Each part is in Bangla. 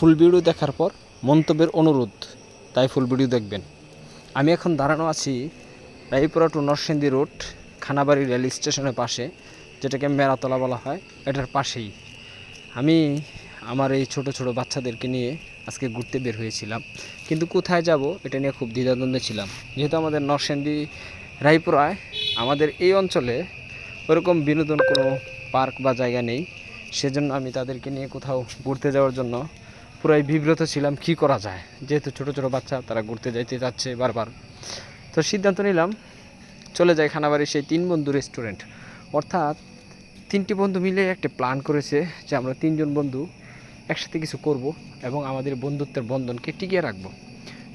ফুল ভিডিও দেখার পর মন্তব্যের অনুরোধ, তাই ফুল ভিডিও দেখবেন। আমি এখন দাঁড়ানো আছি Raipura to Narsingdi road Khanabari rail স্টেশনের পাশে, যেটাকে মেরাতলা বলা হয়, এটার পাশেই। আমি আমার এই ছোট ছোট বাচ্চাদেরকে নিয়ে আজকে ঘুরতে বের হয়েছিলাম, কিন্তু কোথায় যাব এটা নিয়ে খুব দ্বিধাদ্বন্দ্বে ছিলাম। যেহেতু আমাদের নরসিংদী রায়পুরায় আমাদের এই অঞ্চলে ওরকম বিনোদন কোনো পার্ক বা জায়গা নেই, সেজন্য আমি তাদেরকে নিয়ে কোথাও ঘুরতে যাওয়ার জন্য পুরাই বিব্রত ছিলাম কী করা যায়। যেহেতু ছোট ছোট বাচ্চা, তারা ঘুরতে যাইতে যাচ্ছে বারবার, তো সিদ্ধান্ত নিলাম চলে যাই খানাবাড়ির সেই 3 বন্ধু রেস্টুরেন্ট। অর্থাৎ 3টি বন্ধু মিলে একটা প্ল্যান করেছে যে আমরা 3জন বন্ধু একসাথে কিছু করব এবং আমাদের বন্ধুত্বের বন্ধনকে টিকিয়ে রাখবো।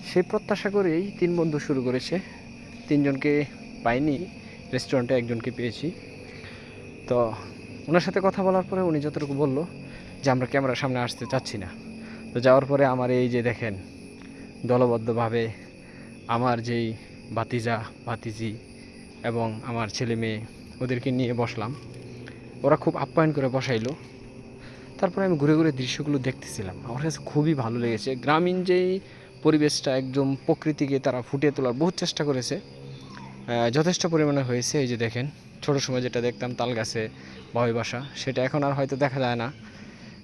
সেই প্রত্যাশা করেই 3 বন্ধু শুরু করেছে। 3জনকে পাইনি রেস্টুরেন্টে, একজনকে পেয়েছি। তো ওনার সাথে কথা বলার পরে উনি যতটুকু বললো যে আমরা ক্যামেরার সামনে আসতে চাচ্ছি না। তো যাওয়ার পরে আমার এই যে দেখেন দলবদ্ধভাবে আমার যেই ভাতিজা ভাতিজি এবং আমার ছেলে মেয়ে, ওদেরকে নিয়ে বসলাম। ওরা খুব আপ্যায়ন করে বসাইলো। তারপরে আমি ঘুরে ঘুরে দৃশ্যগুলো দেখতেছিলাম, আমার কাছে খুবই ভালো লেগেছে। গ্রামীণ যেই পরিবেশটা, একদম প্রকৃতিকে তারা ফুটিয়ে তোলার বহুত চেষ্টা করেছে, যথেষ্ট পরিমাণে হয়েছে। এই যে দেখেন, ছোটো সময় যেটা দেখতাম তাল গাছে বাবুই বাসা, সেটা এখন আর হয়তো দেখা যায় না,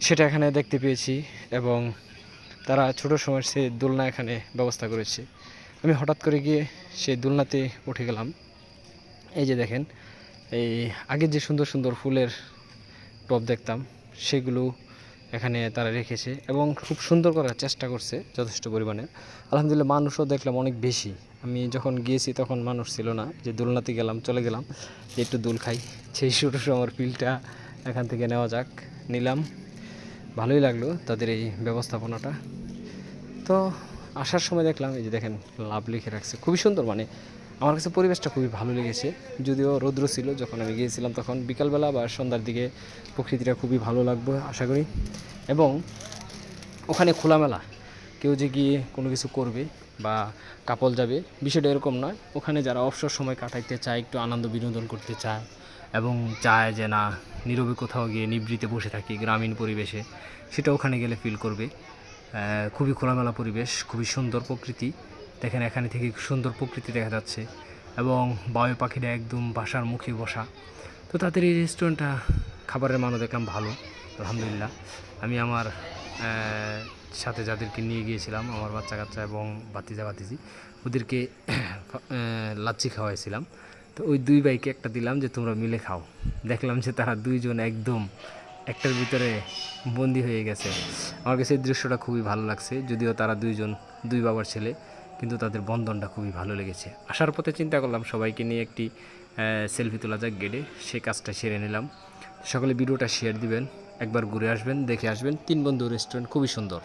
সেটা এখানে দেখতে পেয়েছি। এবং তারা ছোটো সময় সে দোলনা এখানে ব্যবস্থা করেছে। আমি হঠাৎ করে গিয়ে সেই দোলনাতে উঠে গেলাম। এই যে দেখেন, এই আগে যে সুন্দর সুন্দর ফুলের টব দেখতাম, সেগুলো এখানে তারা রেখেছে এবং খুব সুন্দর করার চেষ্টা করছে যথেষ্ট পরিমাণে। আলহামদুলিল্লাহ, মানুষও দেখলাম অনেক বেশি। আমি যখন গিয়েছি তখন মানুষ ছিল না, যে দোলনাতে গেলাম, চলে গেলাম যে একটু দোল খাই, সেই ছোটো সময়ের ফিলটা এখান থেকে নেওয়া যাক। নিলাম, ভালোই লাগলো তাদের এই ব্যবস্থাপনাটা। তো আসার সময় দেখলাম, এই যে দেখেন লাভ লিখে রাখছে, খুবই সুন্দর। মানে আমার কাছে পরিবেশটা খুবই ভালো লেগেছে। যদিও রৌদ্র ছিল যখন আমি গিয়েছিলাম, তখন বিকালবেলা বা সন্ধ্যার দিকে প্রকৃতিটা খুবই ভালো লাগবে আশা করি। এবং ওখানে খোলামেলা, কেউ যে গিয়ে কোনো কিছু করবে বা কাপল যাবে, বিষয়টা এরকম নয়। ওখানে যারা অবসর সময় কাটাইতে চায়, একটু আনন্দ বিনোদন করতে চায় এবং চায় যে না, নীরবে কোথাও গিয়ে নিভৃতে বসে থাকি গ্রামীণ পরিবেশে, সেটা ওখানে গেলে ফিল করবে। খুবই খোলামেলা পরিবেশ, খুবই সুন্দর প্রকৃতি। দেখেন এখানে থেকে সুন্দর প্রকৃতি দেখা যাচ্ছে এবং বাবুই পাখিরা একদম বাসার মুখে বসা। তো তাদের এই রেস্টুরেন্টটা, খাবারের মানও দেখলাম ভালো, আলহামদুলিল্লাহ। আমি আমার সাথে যাদেরকে নিয়ে গিয়েছিলাম, আমার বাচ্চা কাচ্চা এবং ভাতিজা ভাতিজি, ওদেরকে লাচ্ছি খাওয়াইছিলাম। তো ওই 2 ভাইকে একটা দিলাম যে তোমরা মিলে খাও। দেখলাম যে তারা 2জন একদম একটার ভিতরে বন্দি হয়ে গেছে। আমার কাছে এই দৃশ্যটা খুবই ভালো লাগছে। যদিও তারা 2জন 2 বাবার ছেলে, কিন্তু তাদের বন্ধনটা খুবই ভালো লেগেছে। আসার পথে চিন্তা করলাম সবাইকে নিয়ে একটি সেলফি তোলা যাক গেটে, সেই কাজটা সেরে নিলাম। সকলে ভিডিওটা শেয়ার দিবেন, একবার ঘুরে আসবেন, দেখে আসবেন। 3 বন্ধু রেস্টুরেন্ট খুবই সুন্দর।